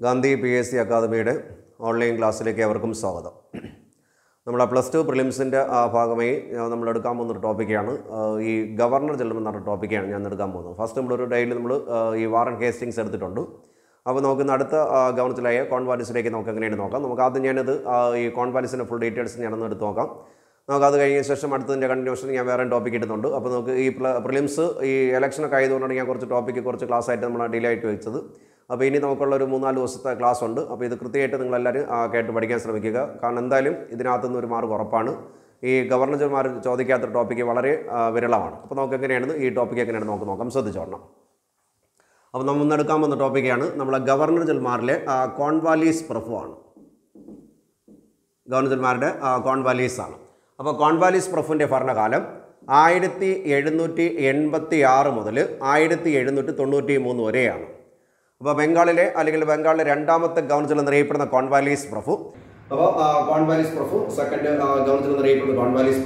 Gandhi PSC അക്കാദമിയുടെ online ക്ലാസ്സിലേക്ക് ഏവർക്കും സ്വാഗതം. നമ്മൾ +2 പ്രിലിംസിൻ്റെ ഭാഗമായി നമ്മൾ എടുക്കാൻ പോകുന്നൊരു ടോപ്പിക്കാണ് ഈ ഗവർണർ ജനറൽ എന്ന ടോപ്പിക്കാണ് ഞാൻ എടുക്കാൻ പോകുന്നത്. ഫസ്റ്റ് നമ്മളൊരു ഡേയിൽ നമ്മൾ ഈ വാറൻ ഹേസ്റ്റിങ്സ് എടുത്തിട്ടുണ്ട്. അപ്പോൾ നമുക്ക് അടുത്ത ഗവർണറിലായ കോൺവാലിസിലേക്ക് നമുക്ക് എങ്ങനെയാണ് നോക്കാം. നമുക്ക് ആദ്യം ഞാനത് ഈ കോൺവാലിസിൻ്റെ ഫുൾ ഡീറ്റെയിൽസ് ഞാനൊന്ന് എടുത്ത് നോക്കാം. നമുക്ക് അത് കഴിഞ്ഞ ശേഷം അടുത്തതിൻ്റെ കണ്ടിന്യൂഷൻ ഞാൻ വേറെ ടോപ്പിക്ക് ഇടുന്നുണ്ട്. അപ്പോൾ നമുക്ക് ഈ പ്രിലിംസ് ഈ ഇലക്ഷനൊക്കെ ആയതുകൊണ്ടാണ് ഞാൻ കുറച്ച് ക്ലാസ് ആയിട്ട് നമ്മൾ ഡിലേ ആയിട്ട് വെച്ചത്. അപ്പോൾ ഇനി നമുക്കുള്ള ഒരു 3-4 ദിവസത്തെ ക്ലാസ് ഉണ്ട്. അപ്പോൾ ഇത് കൃത്യമായിട്ട് നിങ്ങളെല്ലാവരും കേട്ട് പഠിക്കാൻ ശ്രമിക്കുക. കാരണം എന്തായാലും ഇതിനകത്തുനിന്ന് ഒരു മാർക്ക് ഉറപ്പാണ്. ഈ ഗവർണർമാർ ചോദിക്കാത്ത ടോപ്പിക്ക് വളരെ വിരളമാണ്. അപ്പോൾ നമുക്ക് എങ്ങനെയാണ് ഈ ടോപ്പിക്ക് എങ്ങനെയാണ് നമുക്ക് നോക്കാം, ശ്രദ്ധിച്ചോളണം. അപ്പോൾ നമ്മൾ മുന്നെടുക്കാൻ പോകുന്ന ടോപ്പിക്കാണ് നമ്മളെ ഗവർണർ ജനറൽമാരിലെ കോൺവാലീസ് പ്രഭുവാണ്. ഗവർണർ ജനറൽമാരുടെ കോൺവാലീസ് ആണ്. അപ്പോൾ കോൺവാലീസ് പ്രഭുവിൻ്റെ ഭരണകാലം 1786 മുതൽ 1793 വരെയാണ്. അപ്പോൾ ബംഗാളിലെ രണ്ടാമത്തെ ഗവർണർ ജനറൽ എന്നറിയപ്പെടുന്ന കോൺവാലീസ് പ്രഭു. അപ്പോൾ കോൺവാലീസ് പ്രഭു സെക്കൻഡ് ഗവർണർ ജനറൽ എന്നറിയപ്പെടുന്ന കോൺവാലീസ്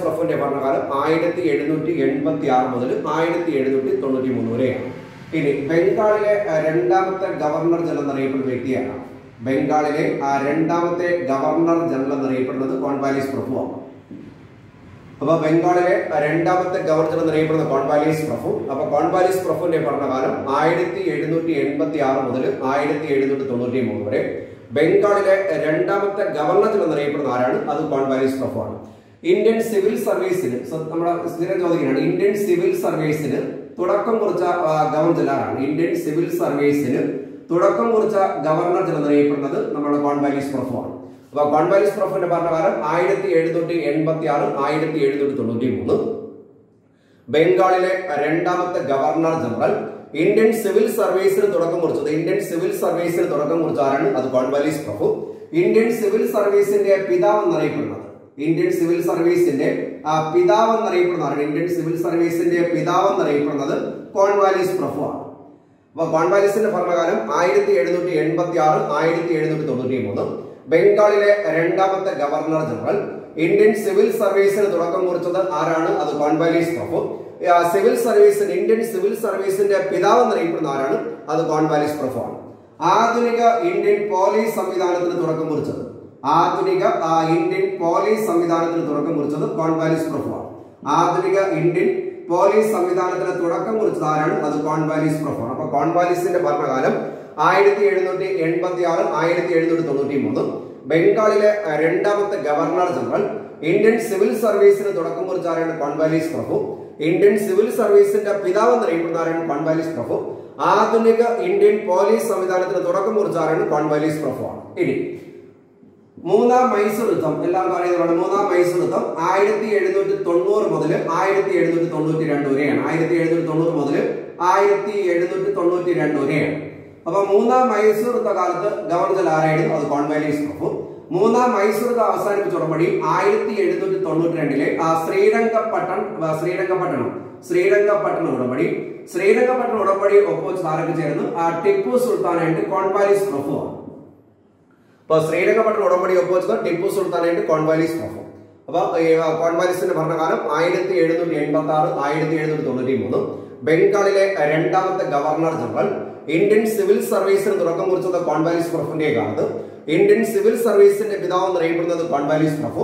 പ്രഭുവിൻ്റെ ഭരണകാലം 1786 മുതൽ 1793 വരെയാണ്. ഇനി ബംഗാളിലെ രണ്ടാമത്തെ ഗവർണർ ജനറൽ എന്നറിയപ്പെടുന്ന വ്യക്തിയാണ്. ബംഗാളിലെ രണ്ടാമത്തെ ഗവർണർ ജനറൽ എന്നറിയപ്പെടുന്നത് കോൺവാലീസ് പ്രഭുവാണ്. അപ്പോൾ ബംഗാളിലെ രണ്ടാമത്തെ ഗവർണർ ജനറൽ എന്നറിയപ്പെടുന്ന കോൺവാലീസ് പ്രഭു. അപ്പോൾ കോൺവാലീസ് പ്രഭുവിന്റെ ഭരണകാലം 1786 മുതൽ 1793 വരെ. ബംഗാളിലെ രണ്ടാമത്തെ ഗവർണർ ജനറൽ എന്നറിയപ്പെടുന്ന ആരാണ്? അത് കോൺവാലീസ് പ്രഭുവാണ്. ഇന്ത്യൻ സിവിൽ സർവീസിന് നമ്മുടെ സ്ഥിരം ചോദിക്കുകയാണ്, ഇന്ത്യൻ സിവിൽ സർവീസിന് തുടക്കം കുറിച്ച ഗവർണർ ജനറലാണ്. ഇന്ത്യൻ സിവിൽ സർവീസിന് തുടക്കം കുറിച്ച ഗവർണർ ജനറൽ എന്നറിയപ്പെടുന്നത് നമ്മുടെ കോൺവാലീസ് പ്രഭുവാണ്. അപ്പോൾ കോൺവാലീസ് പ്രഭുവിന്റെ ഭരണകാലം 1786 1793. ബംഗാളിലെ രണ്ടാമത്തെ ഗവർണർ ജനറൽ ഇന്ത്യൻ സിവിൽ സർവീസിന് തുടക്കം കുറിച്ചത് ആരാണ്? അത് കോൺവാലീസ് പ്രഭു. ഇന്ത്യൻ സിവിൽ സർവീസിന്റെ പിതാവ് എന്നറിയപ്പെടുന്നത് കോൺവാലീസ് പ്രഭുവാണ്. അപ്പോൾ കോൺവാലീസിന്റെ ഭരണകാലം 1786 1793. ബംഗാളിലെ രണ്ടാമത്തെ ഗവർണർ ജനറൽ ഇന്ത്യൻ സിവിൽ സർവീസിന് തുടക്കം കുറിച്ചത് ആരാണ്? അത് കോൺവാലീസ് പ്രഭു. ഇന്ത്യൻ സിവിൽ സർവീസിന്റെ പിതാവ് എന്നറിയപ്പെടുന്ന ആരാണ്? അത് കോൺവാലീസ് പ്രഭുവാണ്. ആധുനിക ഇന്ത്യൻ പോലീസ് സംവിധാനത്തിന് തുടക്കം കുറിച്ചത് കോൺവാലീസ് പ്രഭുവാണ്. ആധുനിക ഇന്ത്യൻ പോലീസ് സംവിധാനത്തിന് തുടക്കം കുറിച്ചത് ആരാണ്? അത് കോൺവാലീസ് പ്രഭുവാണ്. അപ്പൊ കോൺവാലീസിന്റെ ഭരണകാലം 1786 1793. ബംഗാളിലെ രണ്ടാമത്തെ ഗവർണർ ജനറൽ ഇന്ത്യൻ സിവിൽ സർവീസിന് തുടക്കം കുറിച്ച ആരാണ്? കോൺവാലീസ് പ്രഭു. ഇന്ത്യൻ സിവിൽ സർവീസിന്റെ പിതാവ് എന്നറിയപ്പെടുന്ന ആരാണ്? കോൺവാലീസ് പ്രഭു. ആധുനിക ഇന്ത്യൻ പോലീസ് സംവിധാനത്തിന് തുടക്കം കുറിച്ച ആരാണ്? കോൺവാലീസ് പ്രഭുവാണ്. ഇനി മൂന്നാം മൈസൂർ യുദ്ധം എല്ലാം പറയുന്നതാണ്. മൂന്നാം മൈസൂർ യുദ്ധം 1790 മുതൽ 1792 വരെയാണ്. 1790 മുതൽ 1792 വരെയാണ്. അപ്പൊ മൂന്നാം മൈസൂർ യുദ്ധ കാലത്ത് ഗവർണർ ജനറൽ ആരായിരുന്നു? അത് കോൺവാലീസ് പ്രഭു. മൂന്നാം മൈസൂർ യുദ്ധം അവസാനിപ്പിച്ച ഉടമ്പടി 1792 ശ്രീരംഗപട്ടണം ഉടമ്പടി ഒപ്പുവെച്ച് ആരൊക്കെ ചേർന്ന്? ടിപ്പു സുൽത്താനായിട്ട് കോൺവാലീസ് പ്രഭുവാണ്. അപ്പൊ ശ്രീരംഗപട്ടണം ഉടമ്പടി ഒപ്പുവെച്ചത് ടിപ്പു സുൽത്താനായിട്ട് കോൺവാലീസ് പ്രഭു. അപ്പൊ കോൺവാലീസിന്റെ ഭരണകാലം 1786 1793. ബംഗാളിലെ രണ്ടാമത്തെ ഗവർണർ ജനറൽ ഇന്ത്യൻ സിവിൽ സർവീസിന് തുടക്കം കുറിച്ചത് കോൺവാലീസ് പ്രഭുവിന്റെ കാലത്ത്. ഇന്ത്യൻ സിവിൽ സർവീസിന്റെ പിതാവ് എന്നറിയപ്പെടുന്നത് കോൺവാലീസ് പ്രഭു.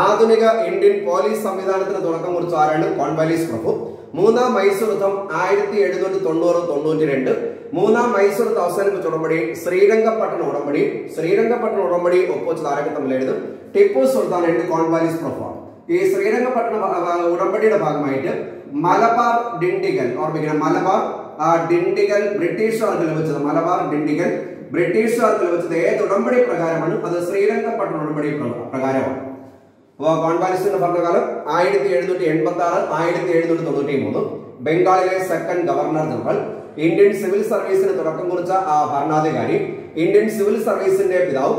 ആധുനിക ഇന്ത്യൻ പോലീസ് സംവിധാനത്തിന് തുടക്കം കുറിച്ച ആരാണ്? കോൺവാലീസ് പ്രഭു. മൂന്നാം മൈസൂർ യുദ്ധം 1790-92. മൂന്നാം മൈസൂർ യുദ്ധം അവസാനിപ്പിച്ച ഉടമ്പടി ശ്രീരംഗപട്ടണം ഉടമ്പടി ഒപ്പുവെച്ചത് ആരൊക്കെ തമ്മിലായിരുന്നു? ടിപ്പു സുൽത്താനായിട്ട് കോൺവാലീസ് പ്രഭുവാണ്. ഈ ശ്രീരംഗപട്ടണ ഉടമ്പടിയുടെ ഭാഗമായിട്ട് മലബാർ ഡിണ്ടിഗൽ ഓർമ്മിക്കണം. ഡിണ്ടിഗൽ ബ്രിട്ടീഷുകാർക്ക് ലഭിച്ചത് ഏത് ഉടമ്പടി പ്രകാരമാണ്? അത് ശ്രീരംഗപട്ടണ ഉടമ്പടി പ്രകാരമാണ്. അപ്പോൾ കോൺവാലീസിന്റെ ഭരണകാലം 1786 1793. ബംഗാളിലെ second governor general Indian civil സർവീസിന് തുടക്കം കുറിച്ച ഭരണാധികാരി, ഇന്ത്യൻ സിവിൽ സർവീസിന്റെ പിതാവ്,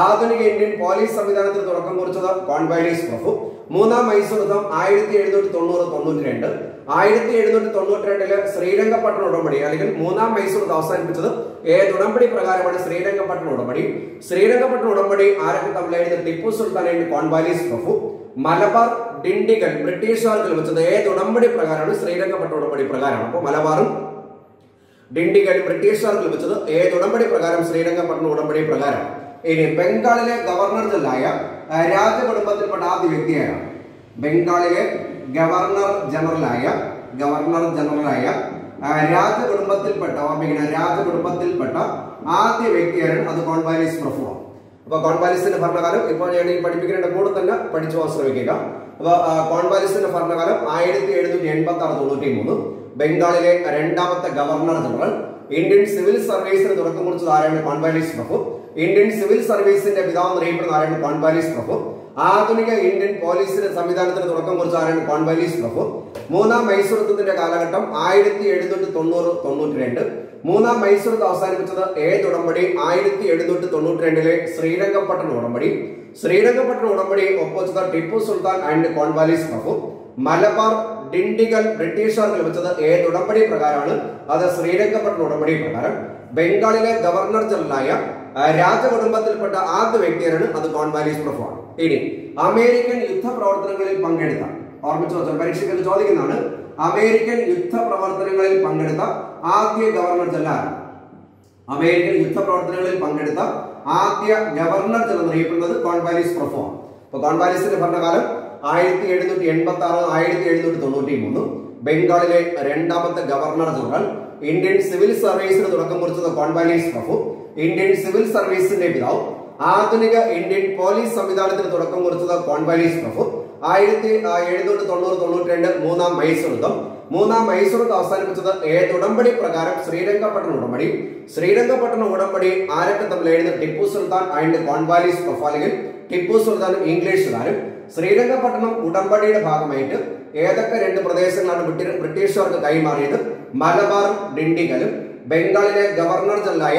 ആധുനിക ഇന്ത്യൻ പോലീസ് സംവിധാനത്തിന് തുടക്കം കുറിച്ചത് കോൺവാലീസ് പ്രഭു. മൂന്നാം മൈസൂർ യുദ്ധം 1790-92. 1792 ശ്രീരംഗപട്ടണ ഉടമ്പടി അല്ലെങ്കിൽ മൂന്നാം മൈസൂർ യുദ്ധം അവസാനിപ്പിച്ചത് ഏത് ഉടമ്പടി പ്രകാരമാണ്? ശ്രീരംഗപട്ടണ ഉടമ്പടി ആരൊക്കെ തമ്മിലായിരുന്നു? ടിപ്പു സുൽത്താനായിട്ട് കോൺവാലീസ് പ്രഭു. മലബാർ ഡിണ്ടിഗൽ ബ്രിട്ടീഷുകാർക്ക് ലഭിച്ചത് ഏത് ഉടമ്പടി പ്രകാരമാണ്? ശ്രീരംഗപട്ടണ ഉടമ്പടി പ്രകാരമാണ്. അപ്പോൾ മലബാറും ഡിണ്ടിഗൽ ബ്രിട്ടീഷുകാർക്ക് ലഭിച്ചത് ഏത് ഉടമ്പടി പ്രകാരം? ശ്രീരംഗപട്ടണ ഉടമ്പടി പ്രകാരം. ഇനി ബംഗാളിലെ ഗവർണർ ജനറലായ രാജകുടുംബത്തിൽപ്പെട്ട ആദ്യ വ്യക്തിയാണ്. ബംഗാളിലെ ഗവർണർ ജനറലായ രാജകുടുംബത്തിൽപ്പെട്ട ആദ്യ വ്യക്തിയാണ്. അത് കോൺവാലിസ് പ്രഭുവാണ്. അപ്പൊ കോൺവാലിസിന്റെ ഭരണകാലം ഇപ്പോൾ ഞാൻ ഈ പഠിപ്പിക്കുന്നതിന്റെ കൂടെ തന്നെ പഠിച്ചു പോകാൻ ശ്രമിക്കുക. അപ്പൊ കോൺവാലിസിന്റെ ഭരണകാലം 1786-93. ബംഗാളിലെ രണ്ടാമത്തെ ഗവർണർ ജനറൽ. ഇന്ത്യൻ സിവിൽ സർവീസിന് തുടക്കം കുറിച്ചത് ആരാണ്? കോൺവാലിസ് പ്രഭു. ഇന്ത്യൻ സിവിൽ സർവീസിന്റെ പിതാവ് എന്നറിയപ്പെടുന്ന ആരാണ്? കോൺവാലിസ് പ്രഭു. ആധുനിക ഇന്ത്യൻ പോലീസിന്റെ സംവിധാനത്തിന് തുടക്കം കുറിച്ച ആരാണ്? കോൺവാലിസ് പ്രഭു. മൂന്നാം മൈസൂർ കാലഘട്ടം 1790-92. മൂന്നാം മൈസൂർ അവസാനിപ്പിച്ചത് ഏത് ഉടമ്പടി? 1792 ശ്രീരംഗപട്ടണ ഉടമ്പടി. ശ്രീരംഗപട്ടണ ഉടമ്പടി ഒപ്പുവെച്ചത് ടിപ്പു സുൽത്താൻ ആൻഡ് കോൺവാലിസ് പ്രഭു. മലബാർ ഡിണ്ടിഗൽ ബ്രിട്ടീഷുകാർക്ക് ലഭിച്ചത് ഏത് ഉടമ്പടി പ്രകാരമാണ്? അത് ശ്രീരംഗപട്ടണ ഉടമ്പടി പ്രകാരം. ബംഗാളിലെ ഗവർണർ ജനറലായ രാജകുടുംബത്തിൽപ്പെട്ട ആദ്യ വ്യക്തിയാണ്. അത് കോൺവാലിസ് പ്രഭുവാണ്. ഇനി അമേരിക്കൻ യുദ്ധ പ്രവർത്തനങ്ങളിൽ പങ്കെടുത്ത, ഓർമ്മിച്ചു വെച്ചാൽ പരീക്ഷയ്ക്ക് ചോദിക്കുന്നതാണ്, അമേരിക്കൻ യുദ്ധ പ്രവർത്തനങ്ങളിൽ പങ്കെടുത്ത ആദ്യ ഗവർണർ ജനറൽ. അമേരിക്കൻ യുദ്ധ പ്രവർത്തനങ്ങളിൽ പങ്കെടുത്ത ആദ്യ ഗവർണർ ജനറൽ എന്നറിയപ്പെടുന്നത് കോൺവാലിസ് പ്രഭുവാണ്. അപ്പൊ കോൺവാലിസിന്റെ ഭരണകാലം 1786-1793. ബംഗാളിലെ രണ്ടാമത്തെ ഗവർണർ ജനറൽ. ഇന്ത്യൻ സിവിൽ സർവീസിന് തുടക്കം കുറിച്ചത് കോൺവാലിസ് പ്രഭു. ഇന്ത്യൻ സിവിൽ സർവീസിന്റെ പിതാവ്. ആധുനിക ഇന്ത്യൻ പോലീസ് സംവിധാനത്തിന് തുടക്കം കുറിച്ചത് കോൺവാലിസ് പ്രഭു. 1790-92 മൂന്നാം മൈസൂർ യുദ്ധം. മൂന്നാം മൈസൂർ യുദ്ധം അവസാനിപ്പിച്ചത് ഏത് ഉടമ്പടി പ്രകാരം? ശ്രീരംഗപട്ടണ ഉടമ്പടി. ശ്രീരംഗപട്ടണ ഉടമ്പടി ആരൊക്കെ തമ്മിൽ എഴുതുന്നത്? ടിപ്പു സുൽത്താൻ ആൻഡ് കോൺവാലിസ് പ്രഭു, അല്ലെങ്കിൽ ടിപ്പു സുൽത്താനും ഇംഗ്ലീഷുകാരും. ശ്രീരംഗപട്ടണം ഉടമ്പടിയുടെ ഭാഗമായിട്ട് ഏതൊക്കെ രണ്ട് പ്രദേശങ്ങളാണ് ബ്രിട്ടീഷുകാർക്ക് കൈമാറിയത്? മലബാറും ഡിണ്ടിഗലും. ബംഗാളിലെ ഗവർണർ ജനറലായ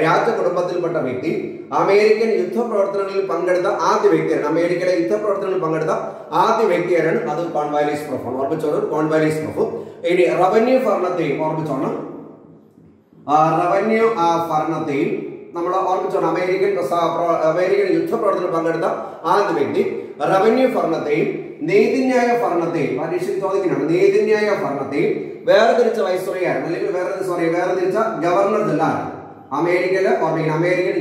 രാജകുടുംബത്തിൽപ്പെട്ട വ്യക്തി. അമേരിക്കൻ യുദ്ധ പ്രവർത്തനങ്ങളിൽ പങ്കെടുത്ത ആദ്യ വ്യക്തിയാണ്. അമേരിക്കയിലെ യുദ്ധ പ്രവർത്തനങ്ങളിൽ പങ്കെടുത്ത ആദ്യ വ്യക്തിയാണ്. അത് കോൺവാലിസ് പ്രഭു. ഓർമ്മിച്ചോണം, കോൺവാലിസ് പ്രഭു. ഇനി റവന്യൂ ഭരണത്തെയും ഓർമ്മിച്ചോണം. റവന്യൂ ഭരണത്തെയും നമ്മൾ ഓർമ്മിച്ചോണം. അമേരിക്കൻ യുദ്ധ പ്രവർത്തനത്തിൽ പങ്കെടുത്ത ആദ്യ വ്യക്തി. റവന്യൂ ഭരണത്തെയും നീതിന്യായ ഭരണത്തെയും പരീക്ഷയിൽ ചോദിക്കുന്നതാണ്. നീതിന്യായ ഭരണത്തെയും വേർതിരിച്ച വൈസ്രോയിയാണ്, അല്ലെങ്കിൽ വേർതിരിച്ച ഗവർണർ ജനറൽ. അമേരിക്കൻ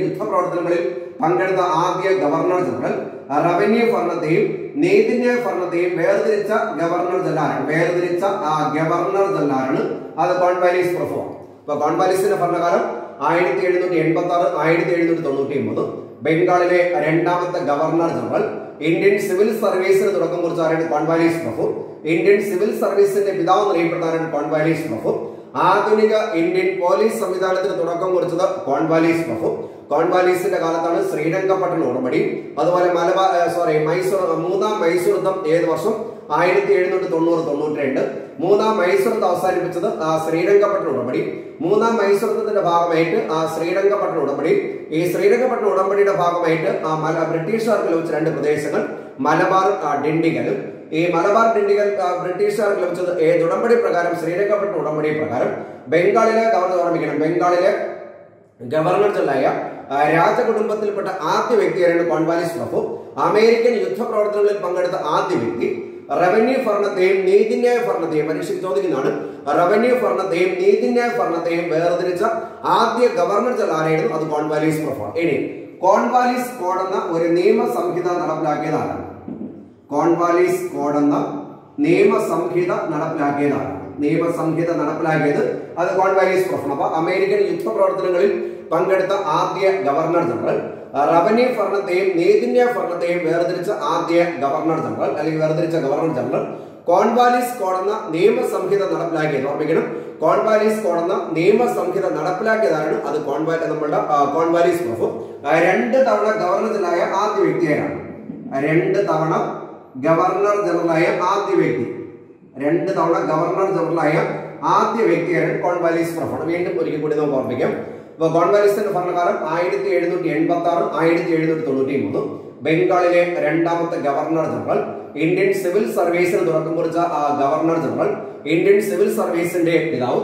യുദ്ധ പ്രവർത്തനങ്ങളിൽ പങ്കെടുത്ത ആദ്യ ഗവർണർ ജനറൽ. റവന്യൂ ഭരണത്തെയും നീതിന്യായ ഭരണത്തെയും വേർതിരിച്ച ഗവർണർ ജനറലാണ്. അത് കോൺവാലിസ് പ്രഭുവാണ്. അപ്പൊ കോൺവാലിസിന്റെ ഭരണകാലം 1786-1793. ബംഗാളിലെ രണ്ടാമത്തെ ഗവർണർ ജനറൽ. ഇന്ത്യൻ സിവിൽ സർവീസിന് തുടക്കം കുറിച്ച ആരാണ്? കോൺവാലിസ് പ്രഭു. ഇന്ത്യൻ സിവിൽ സർവീസിന്റെ പിതാവ് എന്നറിയപ്പെടുന്ന ആരാണ്? കോൺവാലിസ് പ്രഭു. ആധുനിക ഇന്ത്യൻ പോലീസ് സംവിധാനത്തിന് തുടക്കം കുറിച്ചത് കോൺവാലിസ് പ്രഭു. കോൺവാലിസിന്റെ കാലത്താണ് ശ്രീരംഗപട്ടണ ഉടമ്പടി. അതുപോലെ മൂന്നാം മൈസൂർ യുദ്ധം ഏത് വർഷം? 1790-92. മൂന്നാം മൈസൂർ യുദ്ധം അവസാനിപ്പിച്ചത് ശ്രീരംഗപട്ടണ ഉടമ്പടി. മൂന്നാം മൈസൂർ യുദ്ധത്തിന്റെ ഭാഗമായിട്ട് ശ്രീരംഗപട്ടണ ഉടമ്പടി. ഈ ശ്രീരംഗപട്ടണ ഉടമ്പടിയുടെ ഭാഗമായിട്ട് ബ്രിട്ടീഷുകാർക്ക് ലഭിച്ച രണ്ട് പ്രദേശങ്ങൾ മലബാറും ഡിണ്ടിഗലും. ഈ മലബാർ ഡിണ്ടിഗൽ ബ്രിട്ടീഷുകാർക്ക് ലഭിച്ചത് ഏത് ഉടമ്പടി പ്രകാരം? ശ്രീരംഗപട്ടണ ഉടമ്പടി പ്രകാരം. ബംഗാളിലെ ഗവർണർ ജനറലായ രാജകുടുംബത്തിൽപ്പെട്ട ആദ്യ വ്യക്തിയാണ് കോൺവാലിസ് പ്രഭു. അമേരിക്കൻ യുദ്ധ പ്രവർത്തനങ്ങളിൽ പങ്കെടുത്ത ആദ്യ വ്യക്തി. റവന്യൂ ഭരണത്തെയും നീതിന്യായ ഭരണത്തെയും പരീക്ഷയ്ക്ക് ചോദിക്കുന്നതാണ്. റവന്യൂ ഭരണത്തെയും നീതിന്യായ ഭരണത്തെയും വേർതിരിച്ച ആദ്യ ഗവർണർ ജനറൽ ആരായിരുന്നു? അത് കോൺവാലിസ് പ്രഭു. ഇനി കോൺവാലിസ് കോഡ് എന്ന ഒരു നിയമസംഹിത നടപ്പിലാക്കിയതാണ്. കോൺവാലിസ് കോഡ് എന്ന നിയമസംഹിത നടപ്പിലാക്കിയത് അത് കോൺവാലിസ് പ്രഭു. അപ്പൊ അമേരിക്കൻ യുദ്ധ പ്രവർത്തനങ്ങളിൽ പങ്കെടുത്ത ആദ്യ ഗവർണർ ജനറൽ. റവന്യൂ ഭരണത്തെയും നീതിന്യായ ഭരണത്തെയും വേർതിരിച്ച ആദ്യ ഗവർണർ ജനറൽ, അല്ലെങ്കിൽ വേർതിരിച്ച ഗവർണർ ജനറൽ. കോൺവാലിസ് കോഡ് എന്ന നിയമസംഹിത നടപ്പിലാക്കിയത് ഓർമ്മിക്കണം. കോൺവാലിസ് കോഡ് എന്ന നിയമസംഹിത നടപ്പിലാക്കിയതാണ് അത് നമ്മളുടെ കോൺവാലിസ് പ്രഭു. 2 തവണ ഗവർണർ ജനറലായ ആദ്യ വ്യക്തിയാണ്. 2 തവണ ഗവർണർ ജനറലായ ആദ്യ വ്യക്തി. 2 തവണ ഗവർണർ ജനറലായ ആദ്യ വ്യക്തിയാണ് കോൺവാലിസ് പ്രഭു. വീണ്ടും ഒരിക്കൽ കൂടി നമുക്ക് ഓർമ്മിക്കാം. അപ്പൊ കോൺവാലിസിന്റെ ഭരണകാലം 1786-1793. ബംഗാളിലെ രണ്ടാമത്തെ ഗവർണർ ജനറൽ. ഇന്ത്യൻ സിവിൽ സർവീസിന് തുടക്കം കുറിച്ച ഗവർണർ ജനറൽ. ഇന്ത്യൻ സിവിൽ സർവീസിന്റെ പിതാവ്.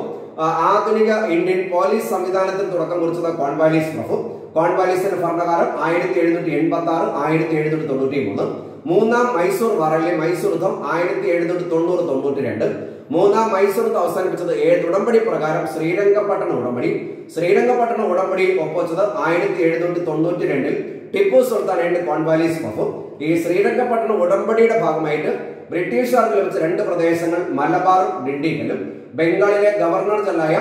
ആധുനിക ഇന്ത്യൻ പോലീസ് സംവിധാനത്തിന് തുടക്കം കുറിച്ചത് കോൺവാലിസ് പ്രഭു. കോൺവാലിസിന്റെ ഭരണകാലം 1786 1793. മൂന്നാം മൈസൂർ വാറയിലെ മൈസൂർ യുദ്ധം 1790-92. മൂന്നാം മൈസൂർ യുദ്ധം അവസാനിപ്പിച്ചത് ഏത് ഉടമ്പടി പ്രകാരം? ശ്രീരംഗപട്ടണ ഉടമ്പടി. ശ്രീരംഗപട്ടണ ഉടമ്പടി ഒപ്പുവെച്ചത് 1792 ടിപ്പു സുൽത്താൻ ആൻഡ് കോൺവാലിസ് പ്രഭു. ഈ ശ്രീരംഗപട്ടണ ഉടമ്പടിയുടെ ഭാഗമായിട്ട് ബ്രിട്ടീഷുകാർക്ക് ലഭിച്ച രണ്ട് പ്രദേശങ്ങൾ മലബാറും ഡിണ്ടിഗലും. ബംഗാളിലെ ഗവർണർ ജനറലായ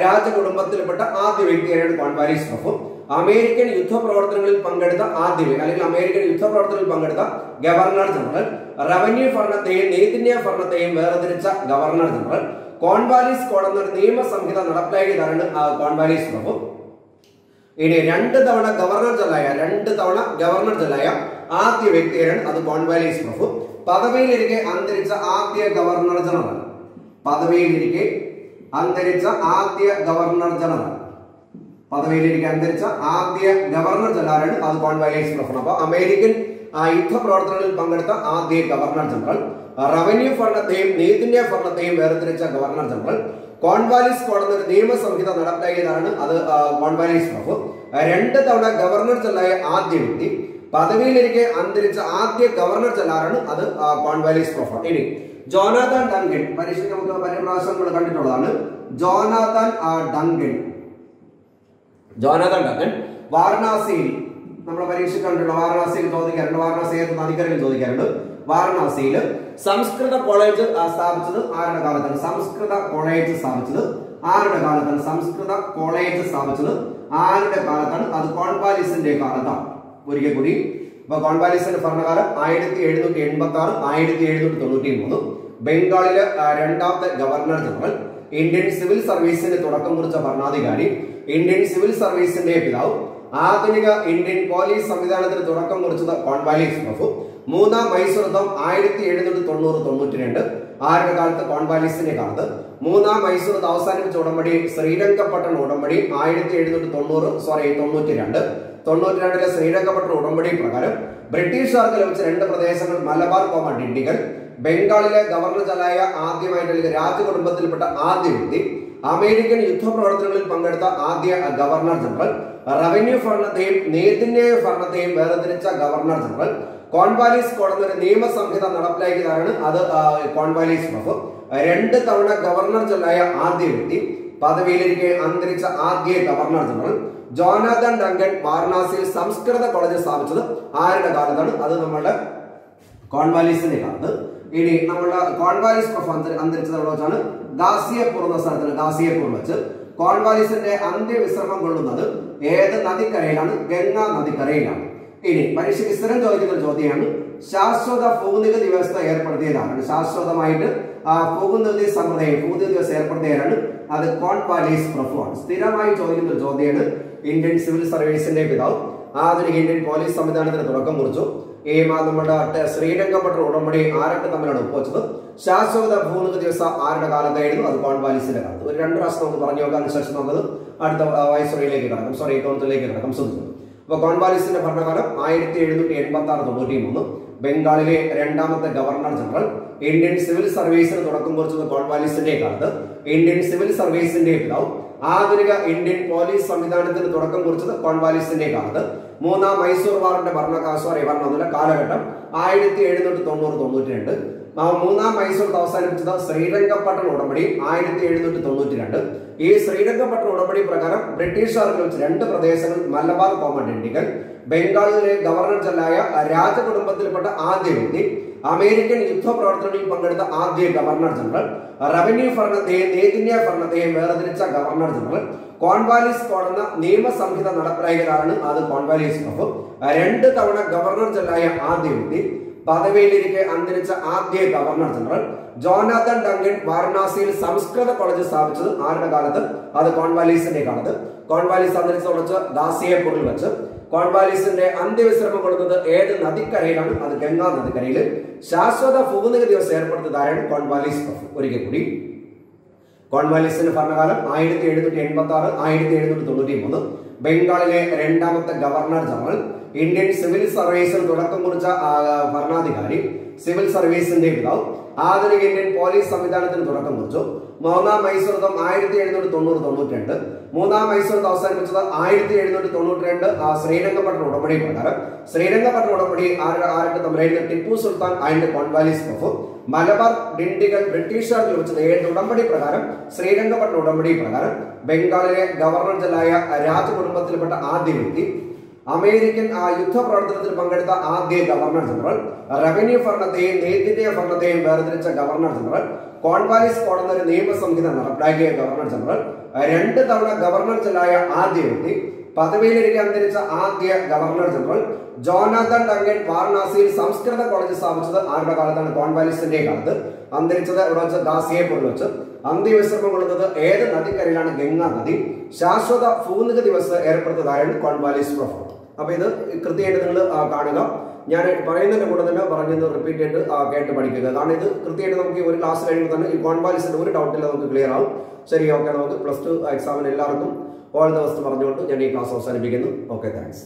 രാജകുടുംബത്തിൽപ്പെട്ട ആദ്യ വ്യക്തിയാണ് കോൺവാലിസ് പ്രഭു. അമേരിക്കൻ യുദ്ധപ്രവർത്തനങ്ങളിൽ പങ്കെടുത്ത അല്ലെങ്കിൽ അമേരിക്കൻ യുദ്ധപ്രവർത്തനങ്ങളിൽ പങ്കെടുത്ത ഗവർണർ ജനറൽ. റവന്യൂ ഭരണത്തെയും നീതിന്യായ ഭരണത്തെയും വേർതിരിച്ച ഗവർണർ ജനറൽ. കോൺവാലിസ് കോഡ് എന്നൊരു നിയമസംഹിത നടപ്പിലാക്കിയതാണ് കോൺവാലിസ് പ്രഭു. ഇനി രണ്ട് തവണ ഗവർണർ ജനറലായ ആദ്യ വ്യക്തിയാണ് അത് കോൺവാലിസ് പ്രഭു. പദവിയിലിരിക്കെ അന്തരിച്ച ആദ്യ ഗവർണർ ജനറൽ. പദവിയിലിരിക്കെ അന്തരിച്ച ആദ്യ ഗവർണർ ജനറൽ. ജനറലാണ് അത് കോൺവാലിസ് പ്രഭു. അപ്പൊ അമേരിക്കൻ യുദ്ധപ്രവർത്തനങ്ങളിൽ പങ്കെടുത്ത ആദ്യ ഗവർണർ ജനറൽ. റവന്യൂ ഭരണത്തെയും നീതിന്യായ ഭരണത്തെയും വേർതിരിച്ച ഗവർണർ ജനറൽ. കോൺവാലിസ് കോഡ് എന്നൊരു നിയമസംഹിത നടപ്പിലാക്കിയതാണ് അത് കോൺവാലിസ് പ്രഭു. രണ്ട് തവണ ഗവർണർ ജനറലായ ആദ്യ വ്യക്തി. പദവിയിലിരിക്കെ അന്തരിച്ച ആദ്യ ഗവർണർ ജനറലാണ് അത് കോൺവാലിസ് പ്രഭു. ഇനി ജോനാഥൻ ഡങ്കൻ, പരീക്ഷയ്ക്ക് നമുക്ക് പല പ്രാവശ്യങ്ങൾ കണ്ടിട്ടുള്ളതാണ്. ജോനാഥൻ ഡങ്കൻ വാരണാസിയിൽ നമ്മുടെ പരീക്ഷ കണ്ടിട്ടുള്ള വാരണാസിയിൽ ചോദിക്കാറുണ്ട്. വാരണാസി ഏത് നദിക്കരയിൽ ചോദിക്കാറുണ്ട്. വാരണാസിയിൽ സംസ്കൃത കോളേജ് സ്ഥാപിച്ചത് ആരുടെ കാലത്താണ്? സംസ്കൃത കോളേജ് സ്ഥാപിച്ചത് ആരുടെ കാലത്താണ്? അത് കോൺവാലിസിന്റെ കാലത്താണ്. ഒരിക്കൽ കൂടി, അപ്പൊ കോൺവാലിസിന്റെ ഭരണകാലം 1786 1793. ബംഗാളിലെ രണ്ടാമത്തെ ഗവർണർ ജനറൽ. ഇന്ത്യൻ സിവിൽ സർവീസിന് തുടക്കം കുറിച്ച ഭരണാധികാരി. ഇന്ത്യൻ സിവിൽ സർവീസിന്റെ പിതാവ്. ആധുനിക ഇന്ത്യൻ പോലീസ് സംവിധാനത്തിന് തുടക്കം കുറിച്ചത് കോൺവാലിസ് പ്രഭു. മൂന്നാം മൈസൂർ യുദ്ധം 1790-92 ആരുടെ കാലത്ത്? കോൺവാലിസിന്റെ കാലത്ത്. മൂന്നാം മൈസൂർ യുദ്ധം അവസാനിപ്പിച്ച ഉടമ്പടി ശ്രീരംഗപട്ടണ ഉടമ്പടി 1792. ശ്രീരംഗപട്ടണ ഉടമ്പടി പ്രകാരം ബ്രിട്ടീഷുകാർക്ക് ലഭിച്ച രണ്ട് പ്രദേശങ്ങൾ മലബാർ, ഡിണ്ടിഗൽ. ബംഗാളിലെ ഗവർണർ ജനറലായ ആദ്യമായിട്ട് രാജകുടുംബത്തിൽപ്പെട്ട ആദ്യ വ്യക്തി. അമേരിക്കൻ യുദ്ധപ്രവർത്തനങ്ങളിൽ പങ്കെടുത്ത ആദ്യ ഗവർണർ ജനറൽ. റവന്യൂ ഭരണത്തെയും നീതിന്യായ ഭരണത്തെയും വേർതിരിച്ച ഗവർണർ ജനറൽ. കോൺവാലിസ് കോഡ് എന്നൊരു നിയമസംഹിത നടപ്പിലാക്കിയതാണ് അത് കോൺവാലിസ് പ്രഭു. രണ്ട് തവണ ഗവർണർ ജനറലായ ആദ്യ വ്യക്തി. പദവിയിലിരിക്കെ അന്തരിച്ച ആദ്യ ഗവർണർ ജനറൽ. ജോനാഥൻ ഡങ്കൻ വാരണാസിയിൽ സംസ്കൃത കോളേജ് സ്ഥാപിച്ചത് ആരുടെ കാലത്താണ്? അത് നമ്മളുടെ കോൺവാലിസിന്റെ കാലത്ത്. ഇനി നമ്മളുടെ കോൺവാലിസ് പ്രഭു അന്തരിച്ചത് എവിടെ വെച്ചാണ്? ഗാസിയപൂർ എന്ന സ്ഥലത്തിന്, ഗാസിയപൂർ വെച്ച്. കോൺവാലിസിന്റെ അന്ത്യവിശ്രമം കൊള്ളുന്നത് ഏത് നദിക്കരയിലാണ്? ഗംഗാ നദിക്കരയിലാണ്. ഇനി പരീക്ഷയ്ക്ക് സ്ഥിരം ചോദിക്കുന്ന ഒരു ചോദ്യമാണ്, ശാശ്വത ഭൂനികുതി വ്യവസ്ഥ ഏർപ്പെടുത്തിയതാണ്. ശാശ്വതമായിട്ട് ഭൂനികുതി വ്യവസ്ഥ ഏർപ്പെടുത്തിയതാണ് അത് കോൺവാലിസ് പ്രഭു ആണ്. സ്ഥിരമായി ചോദിക്കുന്ന ഒരു ചോദ്യമാണ്. ഇന്ത്യൻ സിവിൽ സർവീസിന്റെ പിതാവ്. ആധുനിക ഇന്ത്യൻ പോലീസ് സംവിധാനത്തിന് തുടക്കം കുറിച്ചു. ഈ നമ്മുടെ ശ്രീരംഗപട്ടണ ഉടമ്പടി ആരൊക്കെ തമ്മിലാണ് ഒപ്പുവെച്ചത്? ശാശ്വത ഭൂനികുതി വ്യവസ്ഥ ആരുടെ കാലത്തായിരുന്നു? അത് കോൺവാലിസിന്റെ കാലത്ത്. ഒരു രണ്ട് പ്രാവശ്യം നമുക്ക് പറഞ്ഞു നോക്കാം. അതിനുശേഷം നമുക്ക് അടുത്ത കൗൺസിലേക്ക് കിടക്കാം. ശ്രദ്ധിച്ചു. അപ്പൊ കോൺവാലിസിന്റെ ഭരണകാലം 1786-93. ബംഗാളിലെ രണ്ടാമത്തെ ഗവർണർ ജനറൽ. ഇന്ത്യൻ സിവിൽ സർവീസിന് തുടക്കം കുറിച്ചത് കോൺവാലിസിന്റെ കാലത്ത്. ഇന്ത്യൻ സിവിൽ സർവീസിന്റെ പിതാവ്. ആധുനിക ഇന്ത്യൻ പോലീസ് സംവിധാനത്തിന് തുടക്കം കുറിച്ചത് കോൺവാലിസിന്റെ കാലത്ത്. മൂന്നാം മൈസൂർ വാറിന്റെ കാലഘട്ടം 1790-92. മൂന്നാം മൈസൂർ അവസാനിപ്പിച്ചത് ശ്രീരംഗപട്ടണ ഉടമ്പടി 1792. ഈ ശ്രീരംഗപട്ടണ ഉടമ്പടി പ്രകാരം ബ്രിട്ടീഷുകാർക്ക് ലഭിച്ച രണ്ട് പ്രദേശങ്ങൾ മലബാർ, ഡിണ്ടിഗൽ. ബംഗാളിലെ ഗവർണർ ജനറലായ രാജകുടുംബത്തിൽപ്പെട്ട ആദ്യ വ്യക്തി. അമേരിക്കൻ യുദ്ധപ്രവർത്തനങ്ങളിൽ പങ്കെടുത്ത ആദ്യ ഗവർണർ ജനറൽ. റവന്യൂ ഭരണത്തെയും നീതിന്യായ ഭരണത്തെയും വേർതിരിച്ച ഗവർണർ ജനറൽ. കോൺവാലിസ് കോഡ് എന്ന നിയമസംഹിത നടപ്പിലാക്കിയതാണ് അത് കോൺവാലിസ് പ്രഭു. രണ്ട് തവണ ഗവർണർ ജനറലായ ആദ്യ വ്യക്തി. പദവിയിലിരിക്കെ അന്തരിച്ച ആദ്യ ഗവർണർ ജനറൽ. ജോനാഥൻ ഡങ്കൻ വാരണാസിയിൽ സംസ്കൃത കോളേജ് സ്ഥാപിച്ചത് ആരുടെ കാലത്ത്? അത് കോൺവാലിസിന്റെ കാലത്ത്. കോൺവാലിസ് അന്തരിച്ച ഗാസിയപൂരിൽ വെച്ച്. കോൺവാലിസിന്റെ അന്ത്യവിശ്രമം കൊള്ളുന്നത് ഏത് നദിക്കരയിലാണ്? അത് ഗംഗാ നദിക്കരയിൽ. ശാശ്വത ഭൂനികുതി വ്യവസ്ഥ ഏർപ്പെടുത്തിയതായാണ് കോൺവാലിസ് പ്രഭു. ഒരിക്കൽ കൂടി, കോൺവാലിസിന്റെ ഭരണകാലം 1786-1793. ബംഗാളിലെ രണ്ടാമത്തെ ഗവർണർ ജനറൽ. ഇന്ത്യൻ സിവിൽ സർവീസിന് തുടക്കം കുറിച്ച ഭരണാധികാരി. സിവിൽ സർവീസിന്റെ പിതാവ്. ആധുനിക ഇന്ത്യൻ പോലീസ് സംവിധാനത്തിന് തുടക്കം കുറിച്ചു. മൂന്നാം മൈസൂർ 1790-92, മൂന്നാം മൈസൂർ അവസാനിപ്പിച്ചത് 1792 ശ്രീരംഗപട്ടണ ഉടമ്പടി പ്രകാരം. ശ്രീരംഗപട്ടണ ഉടമ്പടി ആരുടെ തമ്മിലായിരുന്നു? ടിപ്പു സുൽത്താൻ ആൻഡ് കോൺവാലിസ് പ്രഭു. മലബാർ ഡിണ്ടിഗൽ ബ്രിട്ടീഷുകാർക്ക് ലഭിച്ചത് ഏത് ഉടമ്പടി പ്രകാരം? ശ്രീരംഗപട്ടണ ഉടമ്പടി പ്രകാരം. ബംഗാളിലെ ഗവർണർ ജനറലായ രാജകുടുംബത്തിൽപ്പെട്ട ആദ്യ വ്യക്തി, അമേരിക്കൻ യുദ്ധ പ്രവർത്തനത്തിൽ പങ്കെടുത്ത ആദ്യ ഗവർണർ ജനറൽ, റവന്യൂ ഭരണത്തെയും നെയ്ത്തിന്റെ ഭരണത്തെയും വേർതിരിച്ച ഗവർണർ ജനറൽ, കോൺവാലിസ് കോഡ് എന്നൊരു നിയമസംഹിത നടപ്പിലാക്കിയ ഗവർണർ ജനറൽ, 2 തവണ ഗവർണർ ജനറലായ ആദ്യ വ്യക്തി, പദവിയിലിരിക്കാൻ അന്തരിച്ച ആദ്യ ഗവർണർ ജനറൽ, ജോനാഥൻ ഡങ്കൻ വാരണാസിയിൽ സംസ്കൃത കോളേജ് സ്ഥാപിച്ചത് ആരുടെ കാലത്താണ്? കോൺവാലിസിന്റെ കാലത്ത്. അന്തരിച്ചത് ഇവിടെ വെച്ച് ഗാസിയെപ്പൂരിൽ വെച്ച്. അന്ത്യവിശ്രമം കൊള്ളുന്നത് ഏത് നദിക്കരയിലാണ്? ഗംഗാ നദി. ശാശ്വത ഭൂനികുതി ദിവസം ഏർപ്പെടുത്തതായാണ് കോൺവാലിസ് പ്രഭു. അപ്പൊ ഇത് കൃത്യമായിട്ട് നിങ്ങൾ കാണുക. ഞാൻ പറയുന്നതിന്റെ കൂടെ തന്നെ പറഞ്ഞത് റിപ്പീറ്റ് ചെയ്ത് കേട്ട് പഠിക്കുക. കാരണം ഇത് കൃത്യമായിട്ട് നമുക്ക് ഒരു ക്ലാസ് കഴിയുമ്പോൾ തന്നെ ഈ കോൺവാലിസിന്റെ ഒരു ഡൗട്ടില്ല നമുക്ക് ക്ലിയർ ആവും. ശരി, ഓക്കെ. നമുക്ക് +2 എക്സാമിന് എല്ലാവർക്കും ഓൾ ദ ബെസ്റ്റ് പറഞ്ഞുകൊണ്ട് ഞാൻ ഈ ക്ലാസ് അവസാനിപ്പിക്കുന്നു. Okay, thanks.